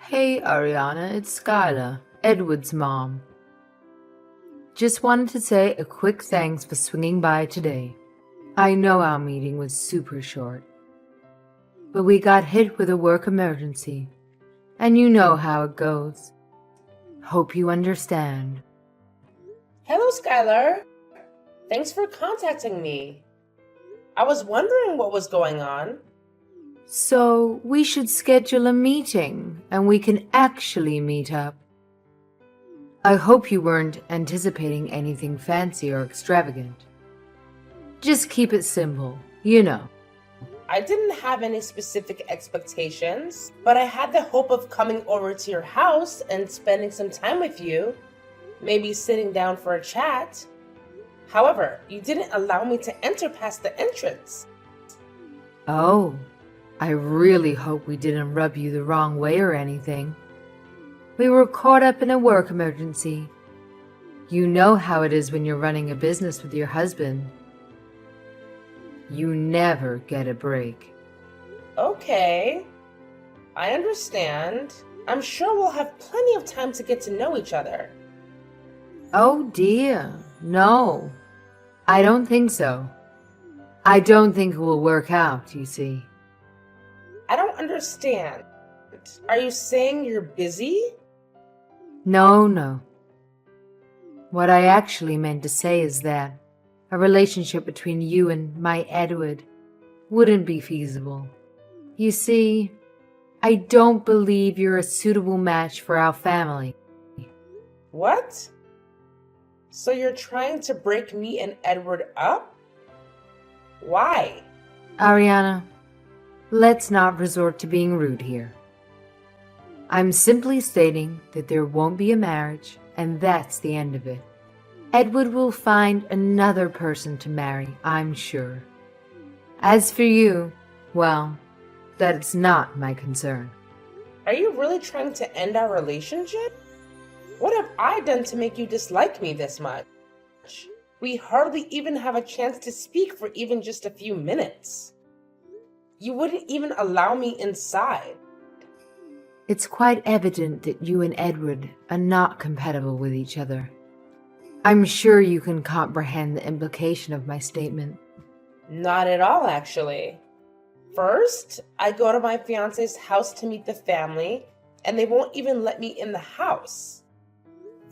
Hey Ariana, it's Skylar, Edward's mom. Just wanted to say a quick thanks for swinging by today. I know our meeting was super short, but we got hit with a work emergency, and you know how it goes. Hope you understand. Hello, Skylar. Thanks for contacting me. I was wondering what was going on. So, we should schedule a meeting, and we can actually meet up. I hope you weren't anticipating anything fancy or extravagant. Just keep it simple, you know. I didn't have any specific expectations, but I had the hope of coming over to your house and spending some time with you, maybe sitting down for a chat. However, you didn't allow me to enter past the entrance. Oh, I really hope we didn't rub you the wrong way or anything. We were caught up in a work emergency. You know how it is when you're running a business with your husband. You never get a break. Okay, I understand. I'm sure we'll have plenty of time to get to know each other. Oh dear, no. I don't think so. I don't think it will work out, you see. I don't understand. Are you saying you're busy? No. What I actually meant to say is that a relationship between you and my Edward wouldn't be feasible. You see, I don't believe you're a suitable match for our family. What? So you're trying to break me and Edward up? Why? Ariana, let's not resort to being rude here. I'm simply stating that there won't be a marriage, and that's the end of it. Edward will find another person to marry, I'm sure. As for you, well, that's not my concern. Are you really trying to end our relationship? What have I done to make you dislike me this much? We hardly even have a chance to speak for even just a few minutes. You wouldn't even allow me inside. It's quite evident that you and Edward are not compatible with each other. I'm sure you can comprehend the implication of my statement. Not at all, actually. First, I go to my fiance's house to meet the family, and they won't even let me in the house.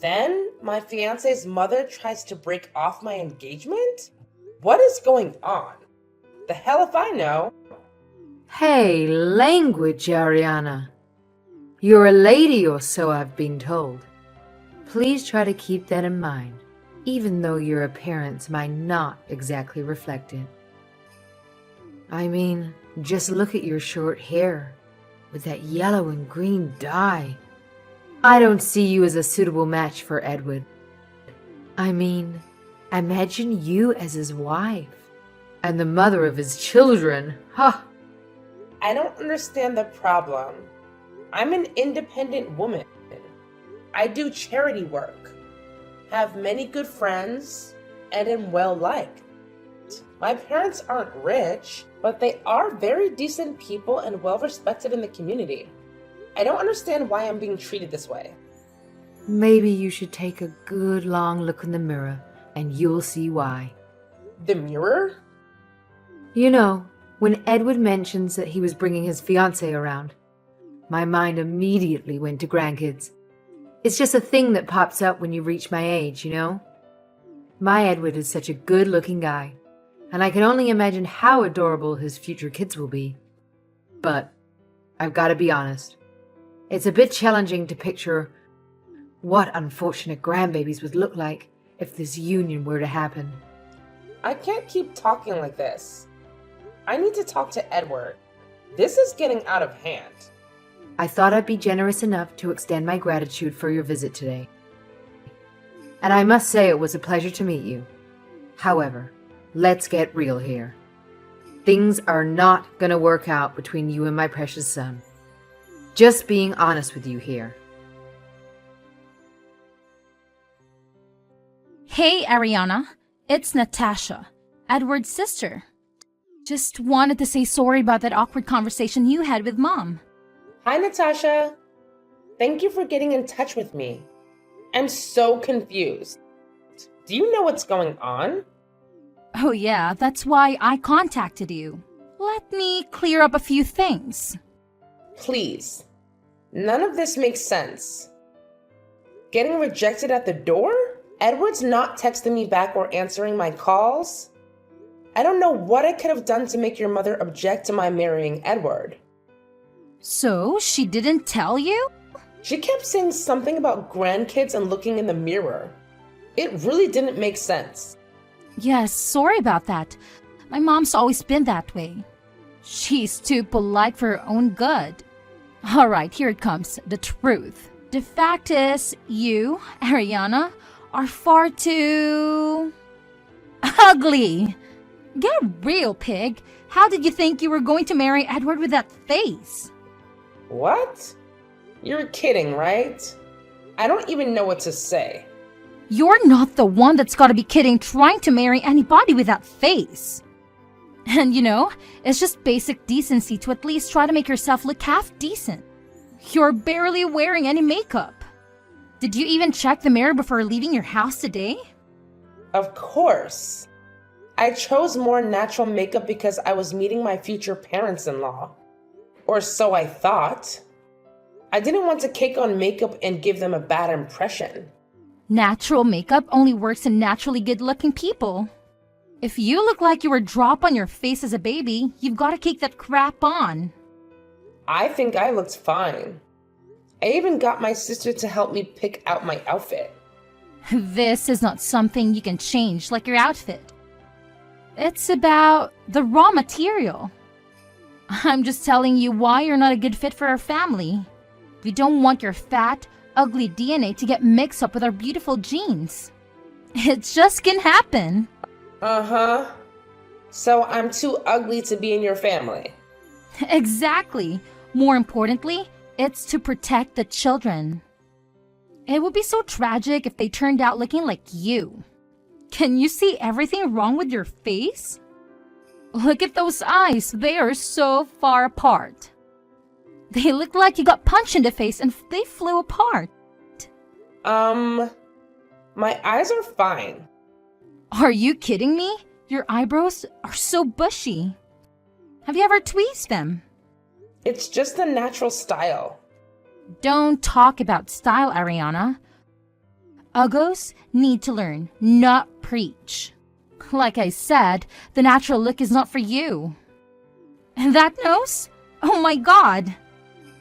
Then, my fiance's mother tries to break off my engagement? What is going on? The hell if I know. Hey, language, Ariana. You're a lady or so I've been told. Please try to keep that in mind, even though your appearance might not exactly reflect it. I mean, just look at your short hair with that yellow and green dye. I don't see you as a suitable match for Edward. I mean, imagine you as his wife and the mother of his children. Ha! I don't understand the problem. I'm an independent woman. I do charity work, have many good friends, and am well liked. My parents aren't rich, but they are very decent people and well respected in the community. I don't understand why I'm being treated this way. Maybe you should take a good long look in the mirror and you'll see why. The mirror? You know, when Edward mentions that he was bringing his fiancée around, my mind immediately went to grandkids. It's just a thing that pops up when you reach my age, you know? My Edward is such a good-looking guy, and I can only imagine how adorable his future kids will be. But I've got to be honest. It's a bit challenging to picture what unfortunate grandbabies would look like if this union were to happen. I can't keep talking like this. I need to talk to Edward. This is getting out of hand. I thought I'd be generous enough to extend my gratitude for your visit today. And I must say it was a pleasure to meet you. However, let's get real here. Things are not going to work out between you and my precious son. Just being honest with you here. Hey, Ariana. It's Natasha, Edward's sister. Just wanted to say sorry about that awkward conversation you had with Mom. Hi, Natasha. Thank you for getting in touch with me. I'm so confused. Do you know what's going on? Oh, yeah, that's why I contacted you. Let me clear up a few things. Please. None of this makes sense. Getting rejected at the door? Edward's not texting me back or answering my calls. I don't know what I could have done to make your mother object to my marrying Edward. So, she didn't tell you? She kept saying something about grandkids and looking in the mirror. It really didn't make sense. Yes, sorry about that. My mom's always been that way. She's too polite for her own good. All right, here it comes, the truth. The fact is, you, Ariana, are far too ugly. Get real, pig. How did you think you were going to marry Edward with that face? What? You're kidding, right? I don't even know what to say. You're not the one that's gotta be kidding trying to marry anybody with that face. And it's just basic decency to at least try to make yourself look half decent. You're barely wearing any makeup. Did you even check the mirror before leaving your house today? Of course. I chose more natural makeup because I was meeting my future parents-in-law. Or so I thought. I didn't want to cake on makeup and give them a bad impression. Natural makeup only works in naturally good-looking people. If you look like you were dropped on your face as a baby, you've got to cake that crap on. I think I looked fine. I even got my sister to help me pick out my outfit. This is not something you can change like your outfit. It's about the raw material. I'm just telling you why you're not a good fit for our family. We don't want your fat, ugly DNA to get mixed up with our beautiful genes. It just can happen. Uh-huh. So I'm too ugly to be in your family. Exactly. More importantly, it's to protect the children. It would be so tragic if they turned out looking like you. Can you see everything wrong with your face? Look at those eyes. They are so far apart. They look like you got punched in the face and they flew apart. My eyes are fine. Are you kidding me? Your eyebrows are so bushy. Have you ever tweezed them? It's just a natural style. Don't talk about style, Ariana. Uggos need to learn, not preach. Like I said, the natural look is not for you. And that nose? Oh my god!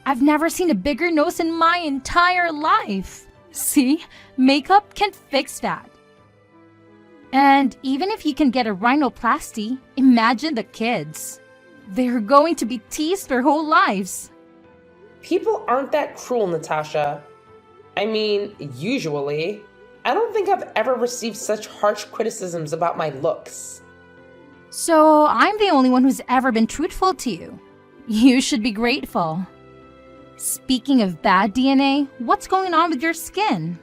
I've never seen a bigger nose in my entire life. See? Makeup can fix that. And even if you can get a rhinoplasty, imagine the kids. They're going to be teased their whole lives. People aren't that cruel, Natasha. I mean, usually. I don't think I've ever received such harsh criticisms about my looks. So I'm the only one who's ever been truthful to you. You should be grateful. Speaking of bad DNA, what's going on with your skin?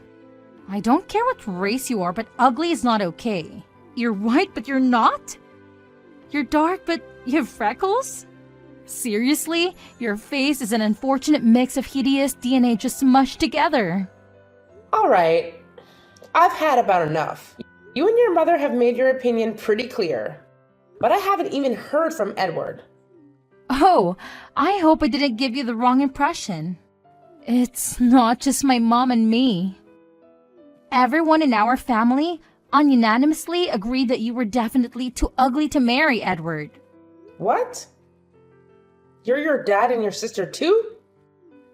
I don't care what race you are, but ugly is not okay. You're white, but you're not? You're dark, but you have freckles? Seriously? Your face is an unfortunate mix of hideous DNA just smushed together. All right. I've had about enough. You and your mother have made your opinion pretty clear. But I haven't even heard from Edward. Oh, I hope I didn't give you the wrong impression. It's not just my mom and me. Everyone in our family unanimously agreed that you were definitely too ugly to marry Edward. What? You're your dad and your sister too?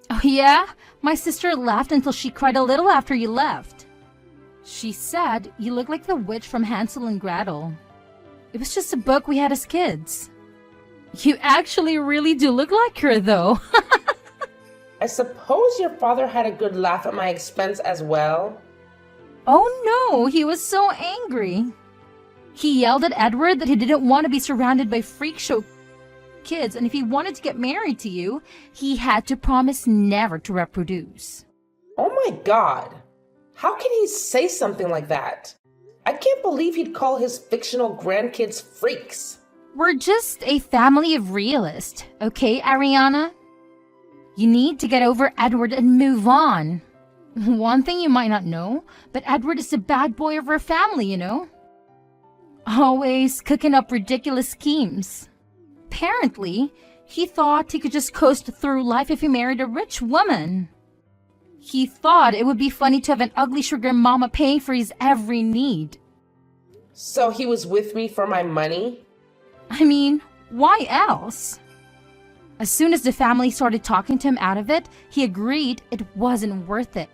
Oh yeah? My sister laughed until she cried a little after you left. She said you look like the witch from Hansel and Gretel. It was just a book we had as kids. You actually really do look like her, though. I suppose your father had a good laugh at my expense as well. Oh no, he was so angry. He yelled at Edward that he didn't want to be surrounded by freak show kids, and if he wanted to get married to you, he had to promise never to reproduce. Oh my god. How can he say something like that? I can't believe he'd call his fictional grandkids freaks. We're just a family of realists, okay, Ariana? You need to get over Edward and move on. One thing you might not know, but Edward is the bad boy of our family, you know? Always cooking up ridiculous schemes. Apparently, he thought he could just coast through life if he married a rich woman. He thought it would be funny to have an ugly sugar mama paying for his every need. So he was with me for my money? I mean, why else? As soon as the family started talking to him out of it, he agreed it wasn't worth it.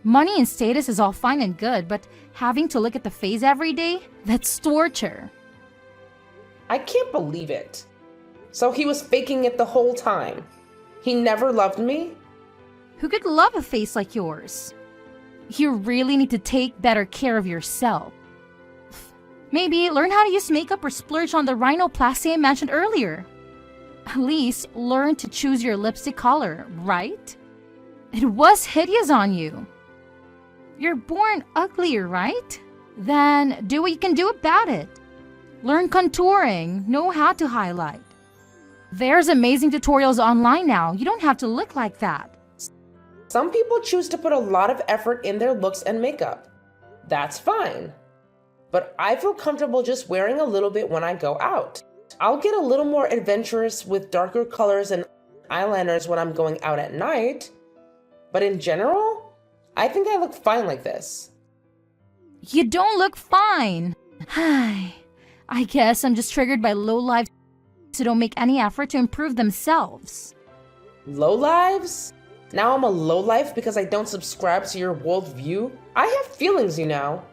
Money and status is all fine and good, but having to look at the face every day, that's torture. I can't believe it. So he was faking it the whole time. He never loved me? Who could love a face like yours? You really need to take better care of yourself. Maybe learn how to use makeup or splurge on the rhinoplasty I mentioned earlier. At least learn to choose your lipstick color, right? It was hideous on you. You're born uglier, right? Then do what you can do about it. Learn contouring, know how to highlight. There's amazing tutorials online now. You don't have to look like that. Some people choose to put a lot of effort in their looks and makeup. That's fine. But I feel comfortable just wearing a little bit when I go out. I'll get a little more adventurous with darker colors and eyeliners when I'm going out at night. But in general, I think I look fine like this. You don't look fine. I guess I'm just triggered by lowlifes who don't make any effort to improve themselves. Lowlives? Now I'm a lowlife because I don't subscribe to your worldview? I have feelings, you know.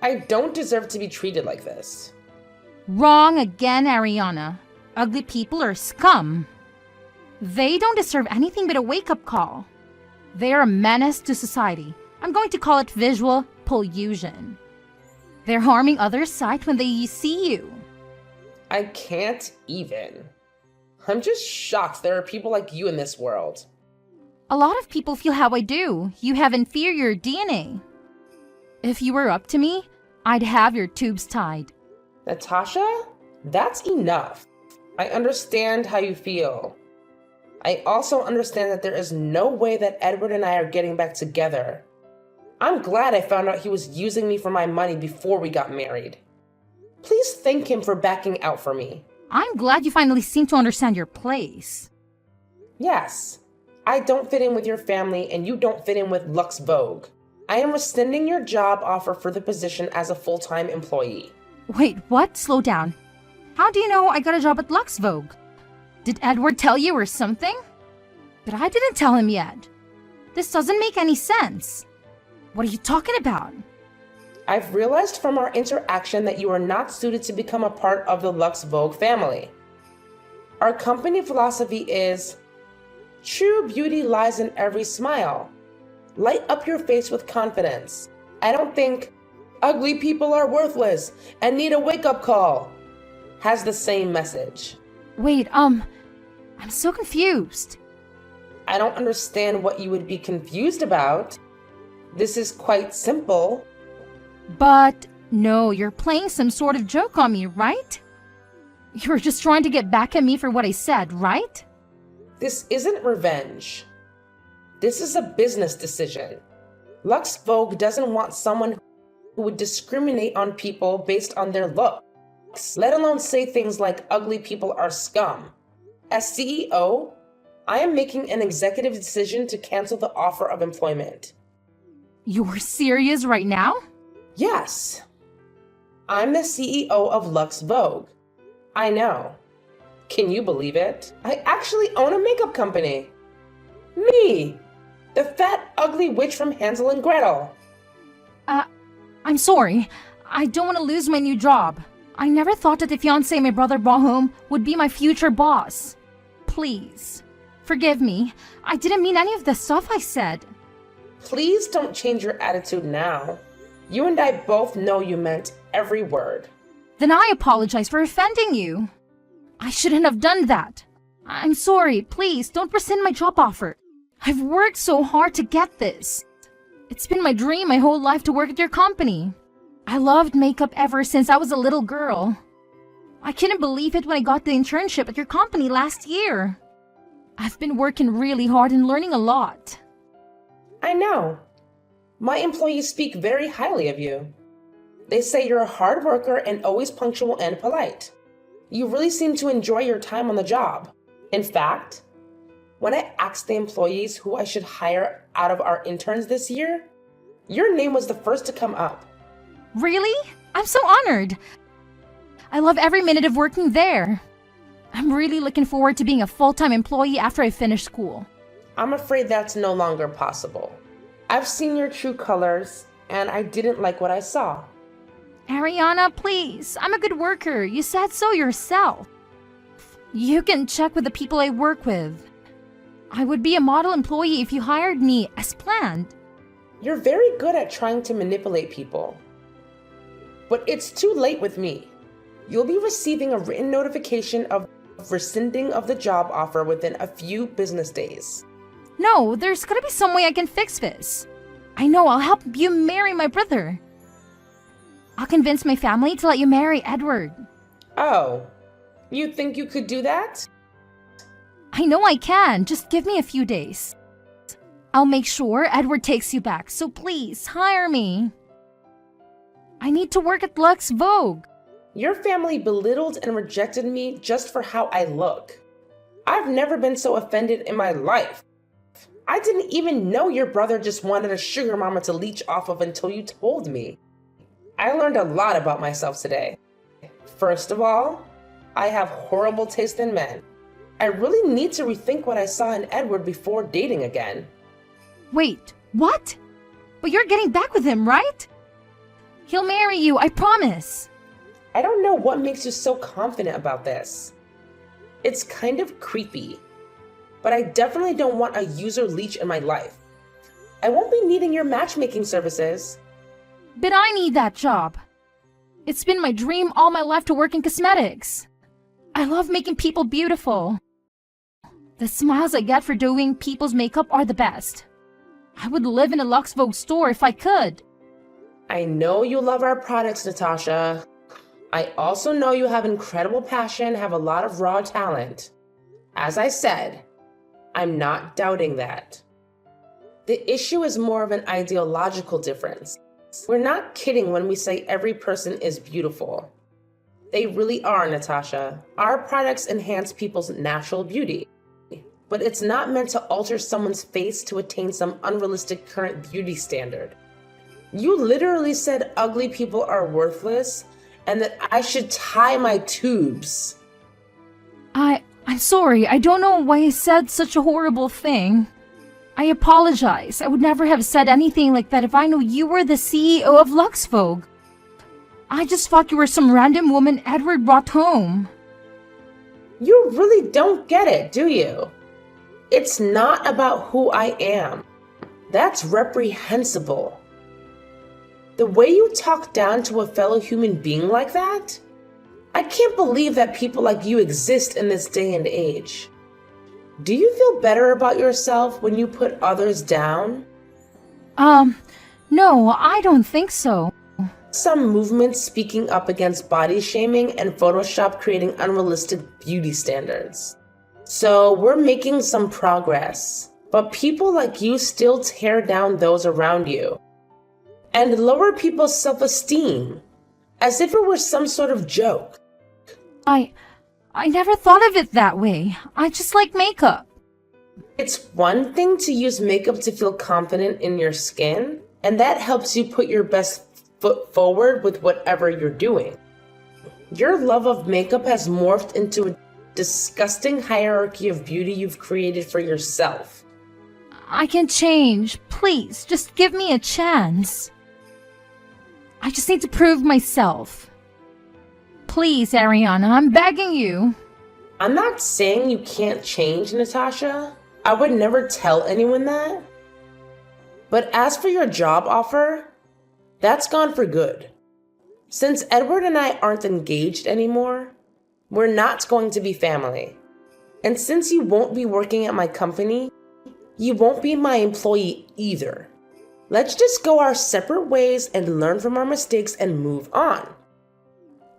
I don't deserve to be treated like this. Wrong again, Ariana. Ugly people are scum. They don't deserve anything but a wake-up call. They are a menace to society. I'm going to call it visual pollution. They're harming others' sight when they see you. I can't even. I'm just shocked there are people like you in this world. A lot of people feel how I do. You have inferior DNA. If you were up to me, I'd have your tubes tied. Natasha, that's enough. I understand how you feel. I also understand that there is no way that Edward and I are getting back together. I'm glad I found out he was using me for my money before we got married. Please thank him for backing out for me. I'm glad you finally seem to understand your place. Yes, I don't fit in with your family and you don't fit in with Lux Vogue. I am rescinding your job offer for the position as a full-time employee. Wait, what? Slow down. How do you know I got a job at Lux Vogue? Did Edward tell you or something? But I didn't tell him yet. This doesn't make any sense. What are you talking about? I've realized from our interaction that you are not suited to become a part of the Lux Vogue family. Our company philosophy is, true beauty lies in every smile. Light up your face with confidence. I don't think ugly people are worthless and need a wake-up call has the same message. Wait, I'm so confused. I don't understand what you would be confused about. This is quite simple. But no, you're playing some sort of joke on me, right? You're just trying to get back at me for what I said, right? This isn't revenge. This is a business decision. Lux Vogue doesn't want someone who would discriminate on people based on their looks, let alone say things like ugly people are scum. As CEO, I am making an executive decision to cancel the offer of employment. You're serious right now? Yes. I'm the CEO of Lux Vogue. I know. Can you believe it? I actually own a makeup company. Me! The fat, ugly witch from Hansel and Gretel. I'm sorry. I don't want to lose my new job. I never thought that the fiancé my brother brought home would be my future boss. Please, forgive me. I didn't mean any of the stuff I said. Please don't change your attitude now. You and I both know you meant every word. Then I apologize for offending you. I shouldn't have done that. I'm sorry. Please, don't rescind my job offer. I've worked so hard to get this. It's been my dream my whole life to work at your company. I loved makeup ever since I was a little girl. I couldn't believe it when I got the internship at your company last year. I've been working really hard and learning a lot. I know. My employees speak very highly of you. They say you're a hard worker and always punctual and polite. You really seem to enjoy your time on the job. In fact, when I asked the employees who I should hire out of our interns this year, your name was the first to come up. Really? I'm so honored. I love every minute of working there. I'm really looking forward to being a full-time employee after I finish school. I'm afraid that's no longer possible. I've seen your true colors, and I didn't like what I saw. Ariana, please. I'm a good worker. You said so yourself. You can check with the people I work with. I would be a model employee if you hired me as planned. You're very good at trying to manipulate people. But it's too late with me. You'll be receiving a written notification of rescinding of the job offer within a few business days. No, there's gotta be some way I can fix this. I know, I'll help you marry my brother. I'll convince my family to let you marry Edward. Oh, you think you could do that? I know I can, just give me a few days. I'll make sure Edward takes you back, so please, hire me. I need to work at Lux Vogue. Your family belittled and rejected me just for how I look. I've never been so offended in my life. I didn't even know your brother just wanted a sugar mama to leech off of until you told me. I learned a lot about myself today. First of all, I have horrible taste in men. I really need to rethink what I saw in Edward before dating again. Wait, what? But you're getting back with him, right? He'll marry you, I promise. I don't know what makes you so confident about this. It's kind of creepy, but I definitely don't want a user leech in my life. I won't be needing your matchmaking services. But I need that job. It's been my dream all my life to work in cosmetics. I love making people beautiful. The smiles I get for doing people's makeup are the best. I would live in a Lux Vogue store if I could. I know you love our products, Natasha. I also know you have incredible passion, have a lot of raw talent. As I said, I'm not doubting that. The issue is more of an ideological difference. We're not kidding when we say every person is beautiful. They really are, Natasha. Our products enhance people's natural beauty. But it's not meant to alter someone's face to attain some unrealistic current beauty standard. You literally said ugly people are worthless and that I should tie my tubes. I'm sorry, I don't know why I said such a horrible thing. I apologize. I would never have said anything like that if I knew you were the CEO of Lux Vogue. I just thought you were some random woman Edward brought home. You really don't get it, do you? It's not about who I am. That's reprehensible. The way you talk down to a fellow human being like that? I can't believe that people like you exist in this day and age. Do you feel better about yourself when you put others down? No, I don't think so. Some movements speaking up against body shaming and Photoshop creating unrealistic beauty standards. So we're making some progress, but people like you still tear down those around you and lower people's self-esteem as if it were some sort of joke. I never thought of it that way. I just like makeup. It's one thing to use makeup to feel confident in your skin, and that helps you put your best foot forward with whatever you're doing. Your love of makeup has morphed into a disgusting hierarchy of beauty you've created for yourself. I can change. Please, just give me a chance. I just need to prove myself. Please, Ariana, I'm begging you. I'm not saying you can't change, Natasha. I would never tell anyone that. But as for your job offer, that's gone for good. Since Edward and I aren't engaged anymore, we're not going to be family. And since you won't be working at my company, you won't be my employee either. Let's just go our separate ways and learn from our mistakes and move on.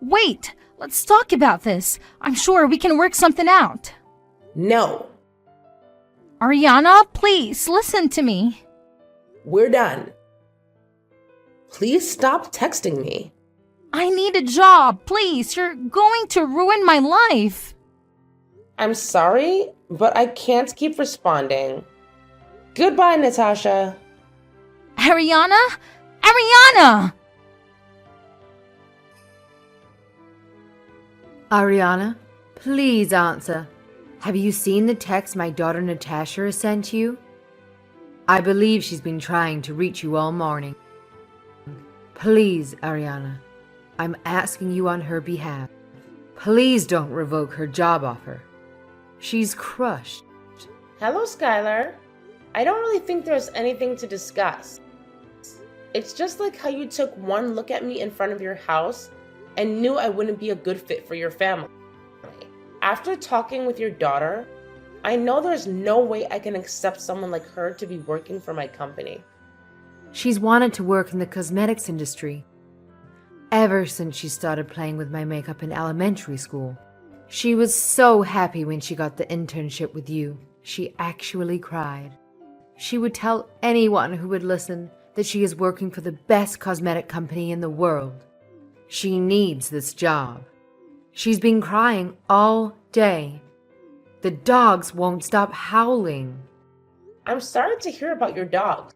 Wait, let's talk about this. I'm sure we can work something out. No. Ariana, please listen to me. We're done. Please stop texting me. I need a job, please. You're going to ruin my life. I'm sorry, but I can't keep responding. Goodbye, Natasha. Ariana? Ariana! Ariana, please answer. Have you seen the text my daughter Natasha has sent you? I believe she's been trying to reach you all morning. Please, Ariana, I'm asking you on her behalf. Please don't revoke her job offer. She's crushed. Hello, Skylar. I don't really think there's anything to discuss. It's just like how you took one look at me in front of your house and knew I wouldn't be a good fit for your family. After talking with your daughter, I know there's no way I can accept someone like her to be working for my company. She's wanted to work in the cosmetics industry ever since she started playing with my makeup in elementary school. She was so happy when she got the internship with you. She actually cried. She would tell anyone who would listen that she is working for the best cosmetic company in the world. She needs this job. She's been crying all day. The dogs won't stop howling. I'm sorry to hear about your dogs.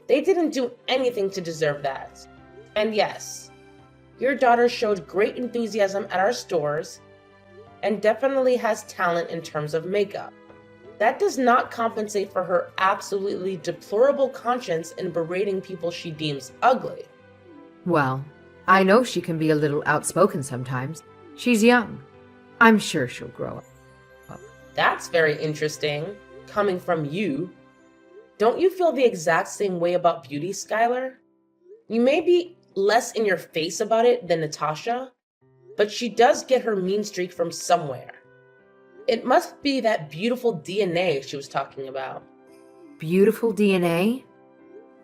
They didn't do anything to deserve that. And yes, your daughter showed great enthusiasm at our stores and definitely has talent in terms of makeup. That does not compensate for her absolutely deplorable conscience in berating people she deems ugly. Well, I know she can be a little outspoken sometimes. She's young. I'm sure she'll grow up. That's very interesting, coming from you. Don't you feel the exact same way about beauty, Skylar? You may be less in your face about it than Natasha, but she does get her mean streak from somewhere. It must be that beautiful DNA she was talking about. Beautiful DNA?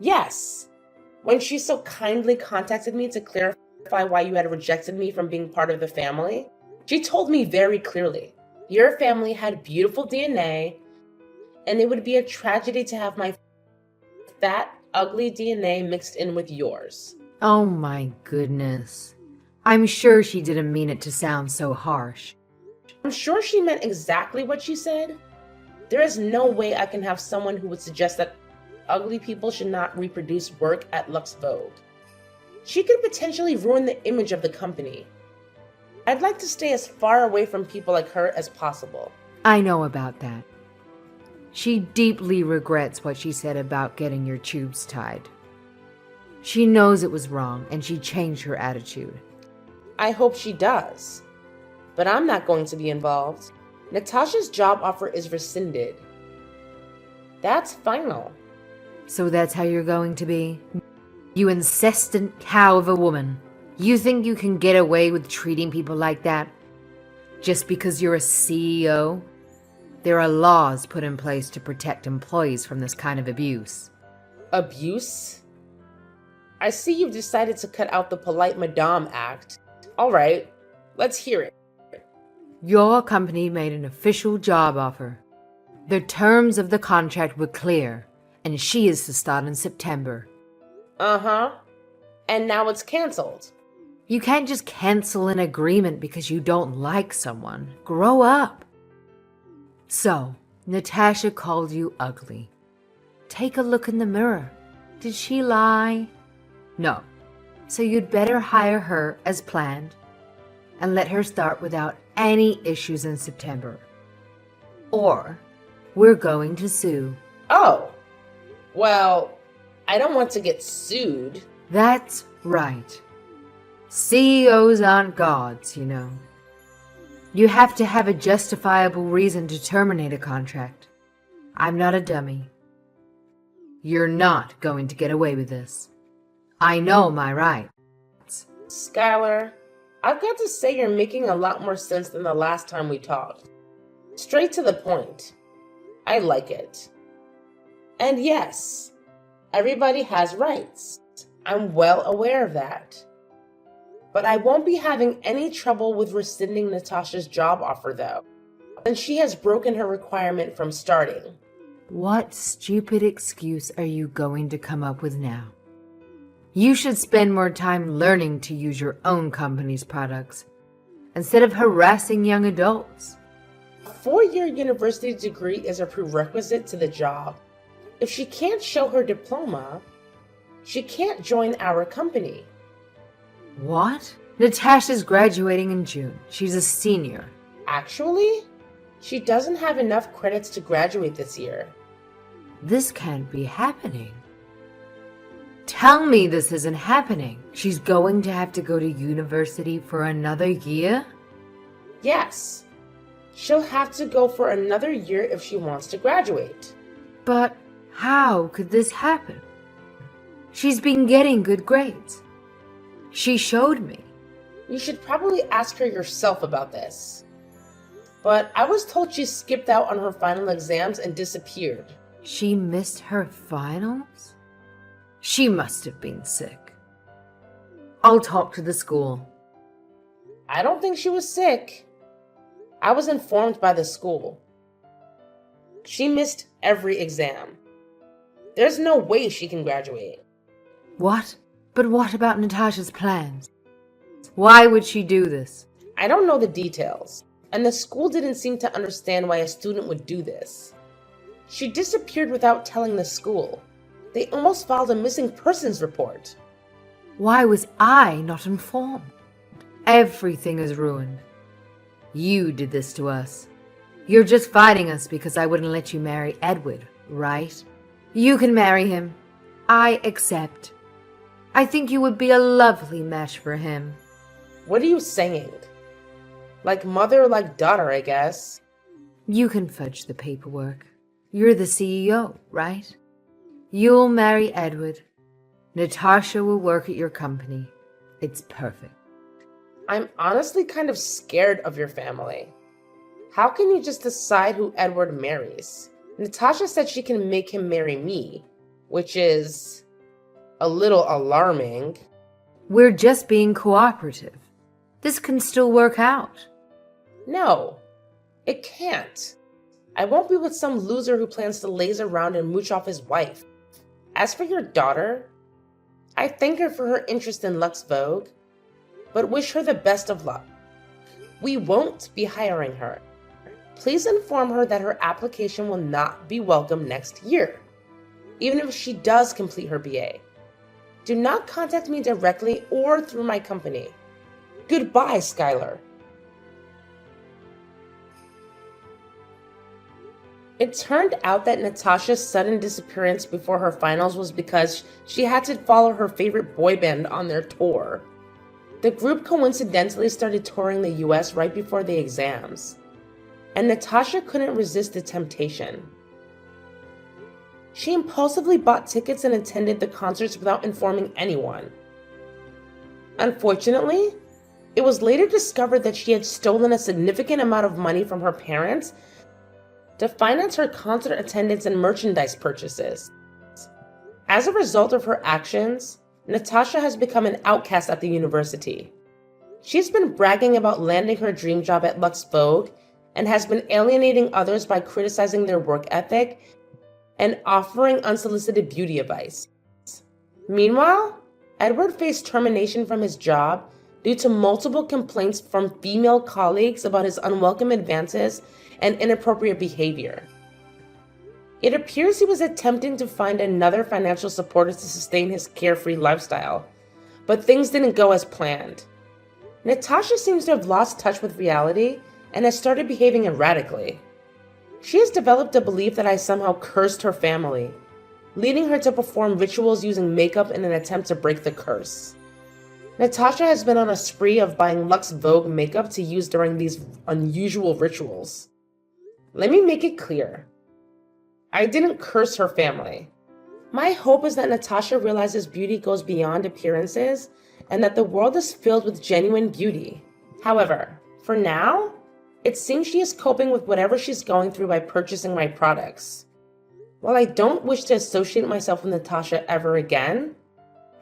Yes. When she so kindly contacted me to clarify why you had rejected me from being part of the family, she told me very clearly, your family had beautiful DNA, and it would be a tragedy to have my fat, ugly DNA mixed in with yours. Oh my goodness. I'm sure she didn't mean it to sound so harsh. I'm sure she meant exactly what she said. There is no way I can have someone who would suggest that ugly people should not reproduce work at Lux Vogue. She could potentially ruin the image of the company. I'd like to stay as far away from people like her as possible. I know about that. She deeply regrets what she said about getting your tubes tied. She knows it was wrong and she changed her attitude. I hope she does. But I'm not going to be involved. Natasha's job offer is rescinded. That's final. So that's how you're going to be? You insistent cow of a woman. You think you can get away with treating people like that? Just because you're a CEO? There are laws put in place to protect employees from this kind of abuse. Abuse? I see you've decided to cut out the polite Madame act. All right, let's hear it. Your company made an official job offer. The terms of the contract were clear, and she is to start in September. Uh-huh. And now it's canceled. You can't just cancel an agreement because you don't like someone. Grow up. So, Natasha called you ugly. Take a look in the mirror. Did she lie? No. So you'd better hire her as planned and let her start without any issues in September. Or we're going to sue. Oh. Well, I don't want to get sued. That's right. CEOs aren't gods, you know. You have to have a justifiable reason to terminate a contract. I'm not a dummy. You're not going to get away with this. I know my rights. Skylar, I've got to say you're making a lot more sense than the last time we talked. Straight to the point. I like it. And yes, everybody has rights. I'm well aware of that. But I won't be having any trouble with rescinding Natasha's job offer, though, since she has broken her requirement from starting. What stupid excuse are you going to come up with now? You should spend more time learning to use your own company's products instead of harassing young adults. A 4-year university degree is a prerequisite to the job. If she can't show her diploma, she can't join our company. What? Natasha's graduating in June. She's a senior. Actually, she doesn't have enough credits to graduate this year. This can't be happening. Tell me this isn't happening. She's going to have to go to university for another year? Yes, she'll have to go for another year if she wants to graduate. But how could this happen? She's been getting good grades. She showed me. You should probably ask her yourself about this. But I was told she skipped out on her final exams and disappeared. She missed her finals? She must have been sick. I'll talk to the school. I don't think she was sick. I was informed by the school. She missed every exam. There's no way she can graduate. What? But what about Natasha's plans? Why would she do this? I don't know the details, and the school didn't seem to understand why a student would do this. She disappeared without telling the school. They almost filed a missing persons report. Why was I not informed? Everything is ruined. You did this to us. You're just fighting us because I wouldn't let you marry Edward, right? You can marry him. I accept. I think you would be a lovely match for him. What are you saying? Like mother, like daughter, I guess. You can fudge the paperwork. You're the CEO, right? You'll marry Edward. Natasha will work at your company. It's perfect. I'm honestly kind of scared of your family. How can you just decide who Edward marries? Natasha said she can make him marry me, which is a little alarming. We're just being cooperative. This can still work out. No, it can't. I won't be with some loser who plans to laze around and mooch off his wife. As for your daughter, I thank her for her interest in Lux Vogue, but wish her the best of luck. We won't be hiring her. Please inform her that her application will not be welcome next year, even if she does complete her BA. Do not contact me directly or through my company. Goodbye, Skylar. It turned out that Natasha's sudden disappearance before her finals was because she had to follow her favorite boy band on their tour. The group coincidentally started touring the US right before the exams, and Natasha couldn't resist the temptation. She impulsively bought tickets and attended the concerts without informing anyone. Unfortunately, it was later discovered that she had stolen a significant amount of money from her parents to finance her concert attendance and merchandise purchases. As a result of her actions, Natasha has become an outcast at the university. She's been bragging about landing her dream job at Lux Vogue and has been alienating others by criticizing their work ethic and offering unsolicited beauty advice. Meanwhile, Edward faced termination from his job due to multiple complaints from female colleagues about his unwelcome advances and inappropriate behavior. It appears he was attempting to find another financial supporter to sustain his carefree lifestyle, but things didn't go as planned. Natasha seems to have lost touch with reality and has started behaving erratically. She has developed a belief that I somehow cursed her family, leading her to perform rituals using makeup in an attempt to break the curse. Natasha has been on a spree of buying Lux Vogue makeup to use during these unusual rituals. Let me make it clear. I didn't curse her family. My hope is that Natasha realizes beauty goes beyond appearances and that the world is filled with genuine beauty. However, for now, it seems she is coping with whatever she's going through by purchasing my products. While I don't wish to associate myself with Natasha ever again,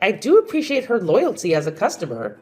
I do appreciate her loyalty as a customer.